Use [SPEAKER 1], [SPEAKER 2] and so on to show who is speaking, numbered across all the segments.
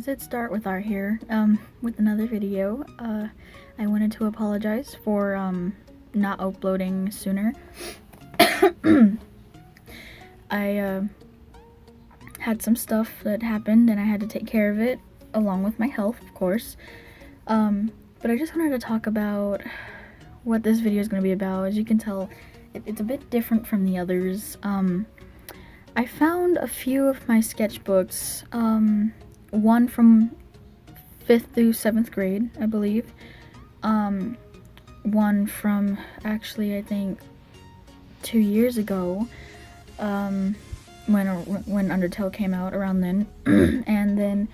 [SPEAKER 1] guys, it's Start with Art here, with another video. I wanted to apologize for, not uploading sooner. I, had some stuff that happened and I had to take care of it, along with my health, of course. But I just wanted to talk about what this video is going to be about. As you can tell, it's a bit different from the others. I found a few of my sketchbooks, one from 5th through 7th grade, I believe. One from, actually, I think 2 years ago, when Undertale came out, around then. And then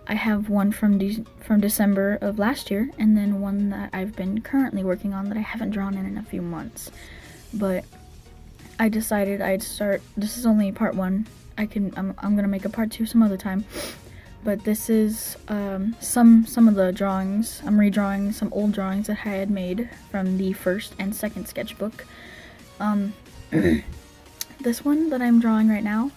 [SPEAKER 1] I have one from December of last year, and then one that I've been currently working on that I haven't drawn in a few months. But I decided I'd start. This is only part 1. I'm gonna make a part 2 some other time. But this is some of the drawings. I'm redrawing some old drawings that I had made from the 1st and 2nd sketchbook. This one that I'm drawing right now,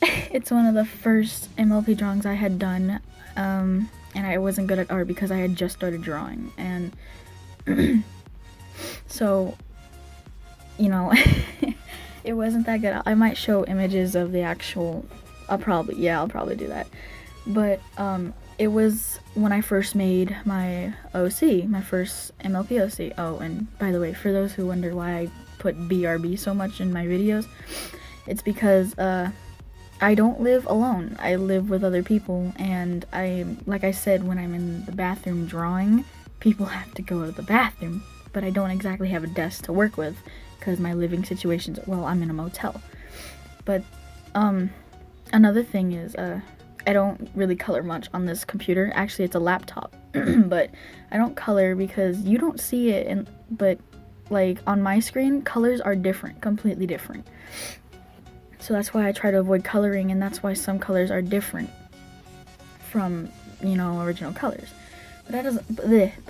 [SPEAKER 1] it's one of the first MLP drawings I had done, and I wasn't good at art because I had just started drawing, and so, you know, it wasn't that good. I might show images of the actual, I'll probably do that, but it was when I first made my OC, my first MLP OC. Oh, and by the way, for those who wonder why I put BRB so much in my videos, it's because I don't live alone. I live with other people, and like I said, when I'm in the bathroom drawing, people have to go to the bathroom, but I don't exactly have a desk to work with because my living situation's, well, I'm in a motel. But another thing is, I don't really color much on this computer. Actually, it's a laptop, but I don't color because you don't see it, but like on my screen, colors are different, completely different. So that's why I try to avoid coloring, and that's why some colors are different from, you know, original colors. But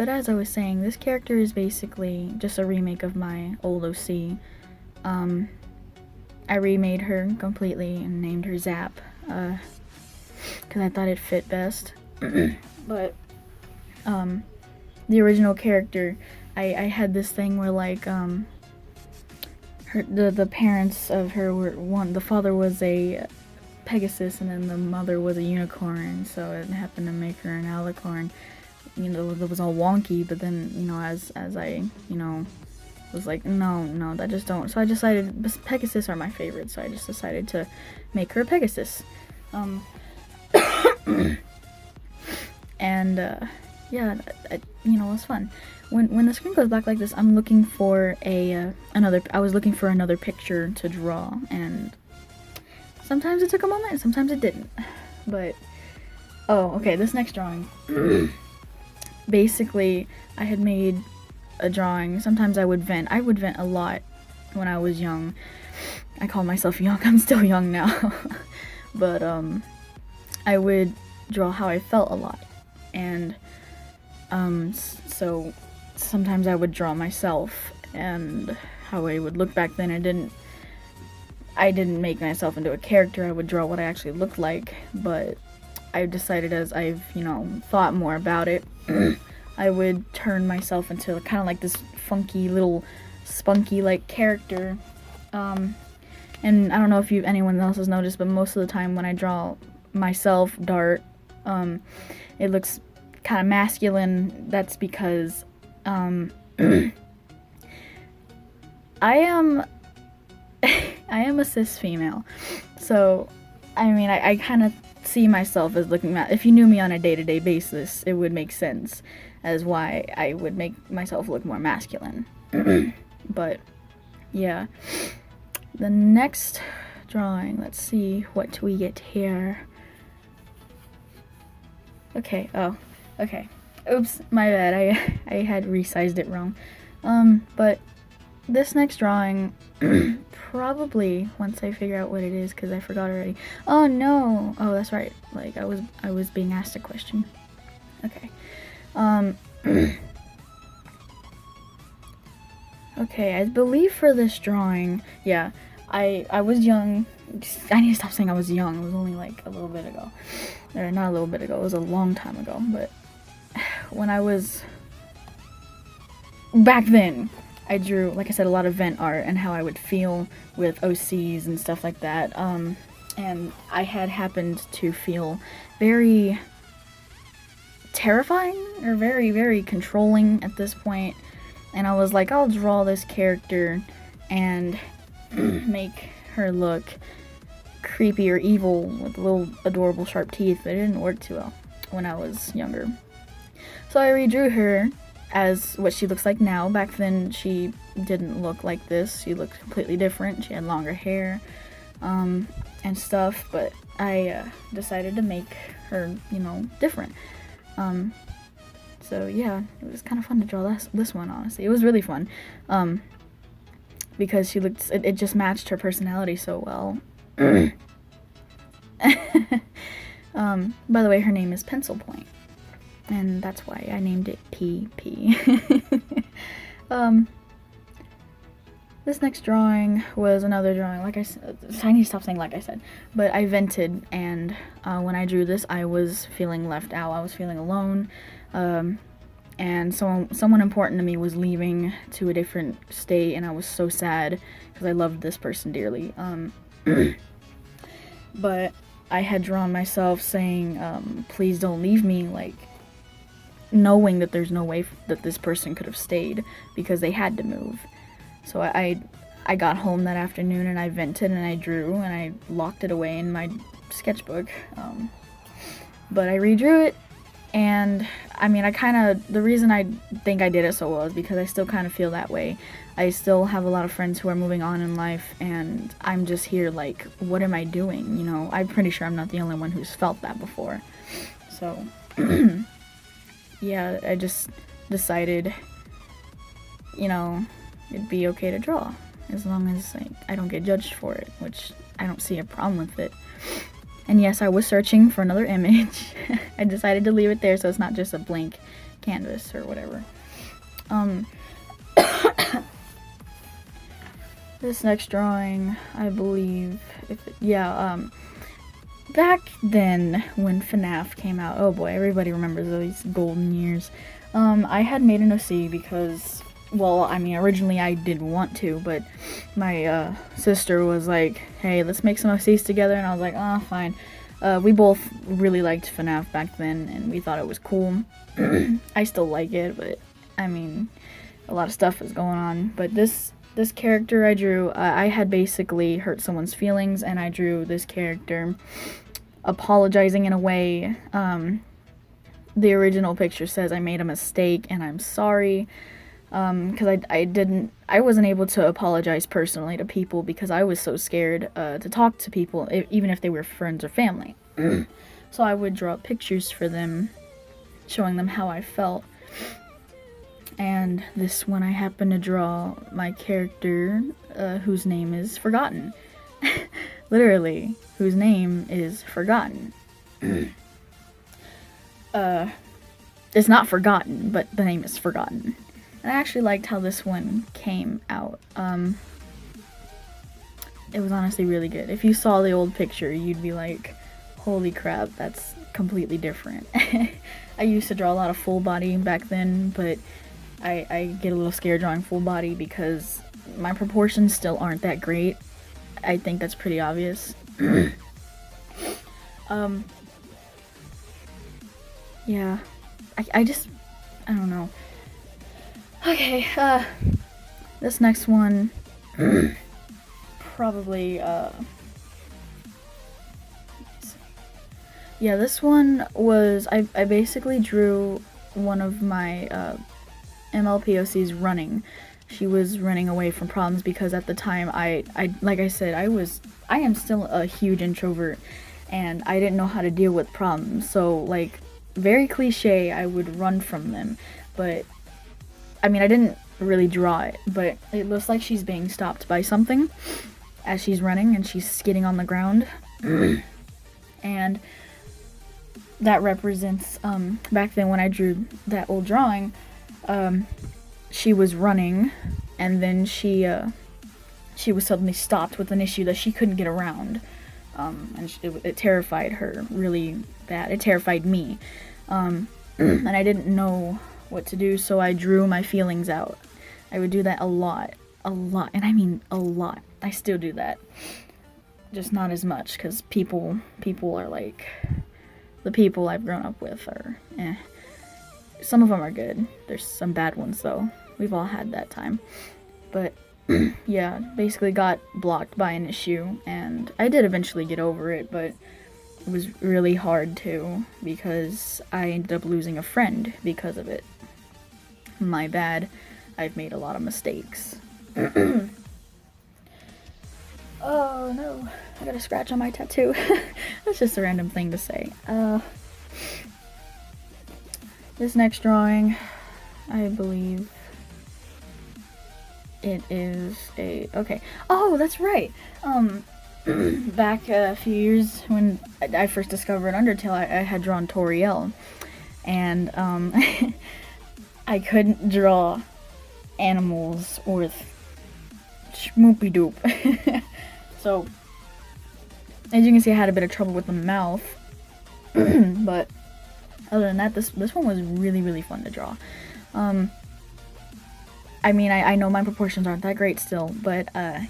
[SPEAKER 1] as I was saying, this character is basically just a remake of my old OC. I remade her completely and named her Zap, because I thought it fit best. But the original character, I had this thing where, like, the parents of her were the father was a Pegasus and then the mother was a unicorn, so it happened to make her an alicorn. You know, it was all wonky, but then, you know, as I, you know, was like, no, that just don't. So I decided, Pegasus are my favorite, so I just decided to make her a Pegasus. And yeah, you know, it was fun. When the screen goes black like this, I'm looking for I was looking for another picture to draw, and sometimes it took a moment, sometimes it didn't. But, oh, okay, this next drawing. Basically, I had made a drawing. Sometimes I would vent a lot when I was young. I call myself young, I'm still young now. But, I would draw how I felt a lot, and, so sometimes I would draw myself and how I would look back then. I didn't make myself into a character. I would draw what I actually looked like, but I decided, as I've, you know, thought more about it, I would turn myself into kind of like this funky little spunky like character. And I don't know if anyone else has noticed, but most of the time when I draw myself, Dart, it looks kind of masculine. That's because I am a cis female, so I mean, I kind of see myself as looking at, if you knew me on a day-to-day basis, it would make sense as why I would make myself look more masculine. But yeah, the next drawing, let's see what we get here. Okay, oh, okay. Oops, my bad, I had resized it wrong. But this next drawing, probably once I figure out what it is, because I forgot already. Oh no! Oh, that's right. Like, I was being asked a question. Okay. Okay, I believe for this drawing, yeah, I was young. I need to stop saying I was young. It was only like a little bit ago. Or not a little bit ago. It was a long time ago. But when I was back then, I drew, like I said, a lot of vent art and how I would feel with OCs and stuff like that. And I had happened to feel very terrifying or very, very controlling at this point. And I was like, I'll draw this character and make her look creepy or evil with little adorable sharp teeth, but it didn't work too well when I was younger. So I redrew her as what she looks like now. Back then she didn't look like this. She looked completely different. She had longer hair and stuff, but I decided to make her, different. So yeah, it was kind of fun to draw this one, honestly. It was really fun. Because she looked, it just matched her personality so well. By the way, her name is Pencil Point, and that's why I named it PP. This next drawing was another drawing. Like I said, I need to stop saying like I said, but I vented, and when I drew this, I was feeling left out. I was feeling alone, and someone important to me was leaving to a different state, and I was so sad because I loved this person dearly. But I had drawn myself saying, please don't leave me, like, knowing that there's no way that this person could have stayed because they had to move. So I got home that afternoon and I vented and I drew and I locked it away in my sketchbook. But I redrew it, and I mean, the reason I think I did it so well is because I still kind of feel that way. I still have a lot of friends who are moving on in life, and I'm just here like, what am I doing? I'm pretty sure I'm not the only one who's felt that before. So, yeah, I just decided, it'd be okay to draw, as long as I don't get judged for it, which I don't see a problem with it. And yes, I was searching for another image. I decided to leave it there so it's not just a blank canvas or whatever. This next drawing, I believe, back then when FNAF came out, oh boy, everybody remembers those golden years. I had made an OC because, originally I didn't want to, but my sister was like, hey, let's make some OCs together, and I was like, oh, fine. We both really liked FNAF back then, and we thought it was cool. I still like it, but, a lot of stuff is going on. But this character I drew, I had basically hurt someone's feelings, and I drew this character apologizing in a way. The original picture says I made a mistake and I'm sorry, because I wasn't able to apologize personally to people because I was so scared to talk to people, even if they were friends or family. So I would draw pictures for them, showing them how I felt. And this one I happened to draw my character, whose name is Forgotten. Literally, whose name is Forgotten. It's not Forgotten, but the name is Forgotten. And I actually liked how this one came out. It was honestly really good. If you saw the old picture, you'd be like, holy crap, that's completely different. I used to draw a lot of full body back then, but I get a little scared drawing full body because my proportions still aren't that great. I think that's pretty obvious. Yeah, I don't know. Okay, this next one, probably, yeah, this one was, I basically drew one of my, MLPOCs running. She was running away from problems because at the time like I said, I am still a huge introvert, and I didn't know how to deal with problems. So, like, very cliche, I would run from them. But, I didn't really draw it, but it looks like she's being stopped by something as she's running, and she's skidding on the ground. And that represents, back then when I drew that old drawing, she was running, and then she she was suddenly stopped with an issue that she couldn't get around. And it terrified her really bad. It terrified me. And I didn't know what to do, so I drew my feelings out. I would do that a lot, and I mean a lot. I still do that, just not as much, because people are like, the people I've grown up with are, some of them are good. There's some bad ones though. We've all had that time, but yeah, basically got blocked by an issue, and I did eventually get over it, but it was really hard too, because I ended up losing a friend because of it. My bad. I've made a lot of mistakes. Oh no, I got a scratch on my tattoo. That's just a random thing to say. This next drawing, I believe it is okay. Oh, that's right. Back a few years when I first discovered Undertale, I had drawn Toriel, and I couldn't draw animals worth schmoopy doop. So, as you can see, I had a bit of trouble with the mouth, but other than that, this one was really, really fun to draw. I mean, I know my proportions aren't that great still, but I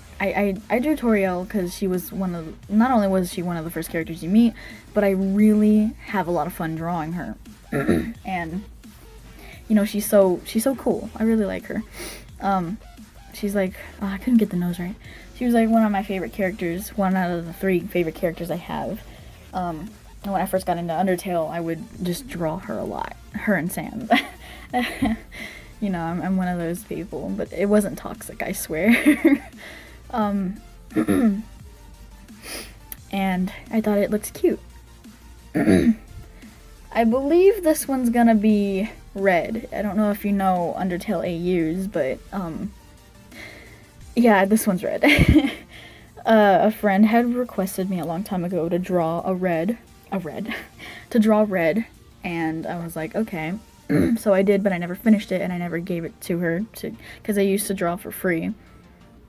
[SPEAKER 1] drew Toriel because she was not only was she one of the first characters you meet, but I really have a lot of fun drawing her. And, you know, she's so cool. I really like her. She's like, oh, I couldn't get the nose right. She was like one of my favorite characters, one out of the 3 favorite characters I have. And when I first got into Undertale, I would just draw her a lot. Her and Sam. You know, I'm one of those people, but it wasn't toxic, I swear. And I thought it looked cute. I believe this one's gonna be red. I don't know if you know Undertale AUs, but yeah, this one's red. A friend had requested me a long time ago to draw to draw red, and I was like, okay. So I did, but I never finished it, and I never gave it to her because I used to draw for free,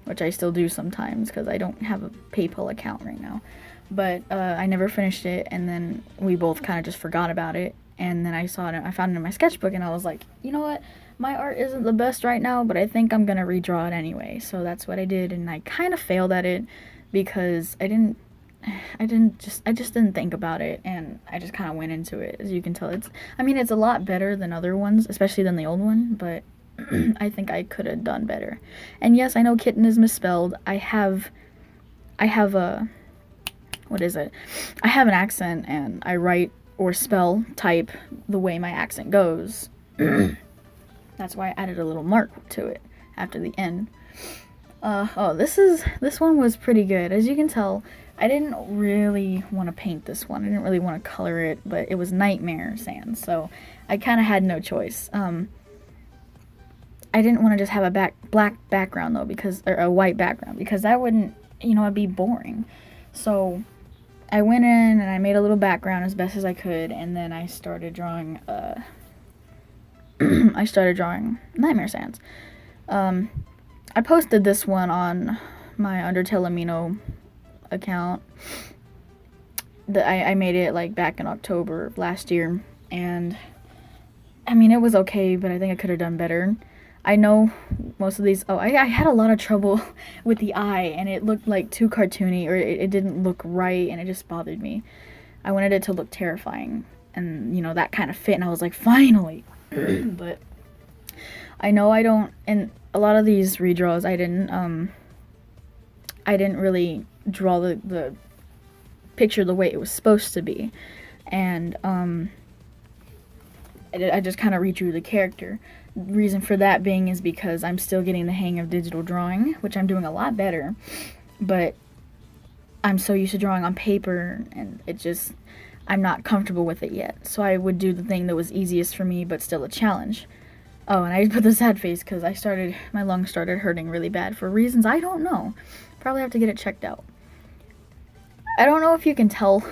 [SPEAKER 1] which I still do sometimes because I don't have a PayPal account right now. But I never finished it, and then we both kind of just forgot about it. And then I found it in my sketchbook, and I was like, you know what? My art isn't the best right now, but I think I'm gonna redraw it anyway. So that's what I did, and I kind of failed at it because I just didn't think about it, and I just kind of went into it. As you can tell, it's a lot better than other ones, especially than the old one, but I think I could have done better. And yes, I know kitten is misspelled. I have a, what is it? I have an accent, and I write or type the way my accent goes. That's why I added a little mark to it after the N. This one was pretty good. As you can tell, I didn't really want to paint this one. I didn't really want to color it, but it was Nightmare Sans, so I kind of had no choice. I didn't want to just have a black background though, or a white background, because that wouldn't, it'd be boring. So I went in and I made a little background as best as I could, and then I started drawing. I started drawing Nightmare Sans. I posted this one on my Undertale Amino account. I made it like back in October of last year, and it was okay, but I think I could have done better. I know most of these. I had a lot of trouble with the eye, and it looked like too cartoony, or it didn't look right, and it just bothered me. I wanted it to look terrifying, and that kind of fit, and I was like, finally. But I know I don't, and a lot of these redraws I didn't really draw the picture the way it was supposed to be, and I just kind of redrew the character. The reason for that being is because I'm still getting the hang of digital drawing, which I'm doing a lot better, but I'm so used to drawing on paper, and I'm not comfortable with it yet. So I would do the thing that was easiest for me, but still a challenge. Oh, and I put the sad face because my lungs started hurting really bad for reasons I don't know. Probably have to get it checked out. I don't know if you can tell,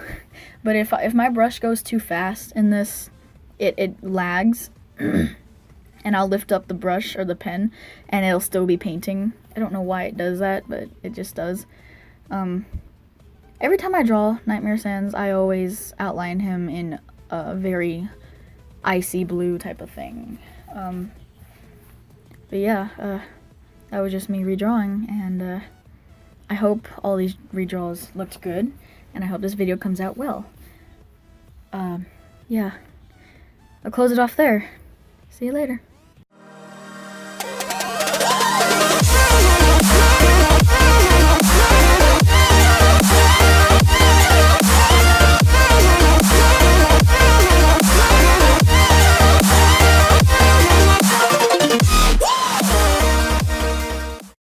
[SPEAKER 1] but if my brush goes too fast in this, it lags. and I'll lift up the brush or the pen and it'll still be painting. I don't know why it does that, but it just does. Every time I draw Nightmare Sands, I always outline him in a very icy blue type of thing. But yeah, that was just me redrawing, and I hope all these redraws looked good, and I hope this video comes out well. Yeah, I'll close it off there. See you later.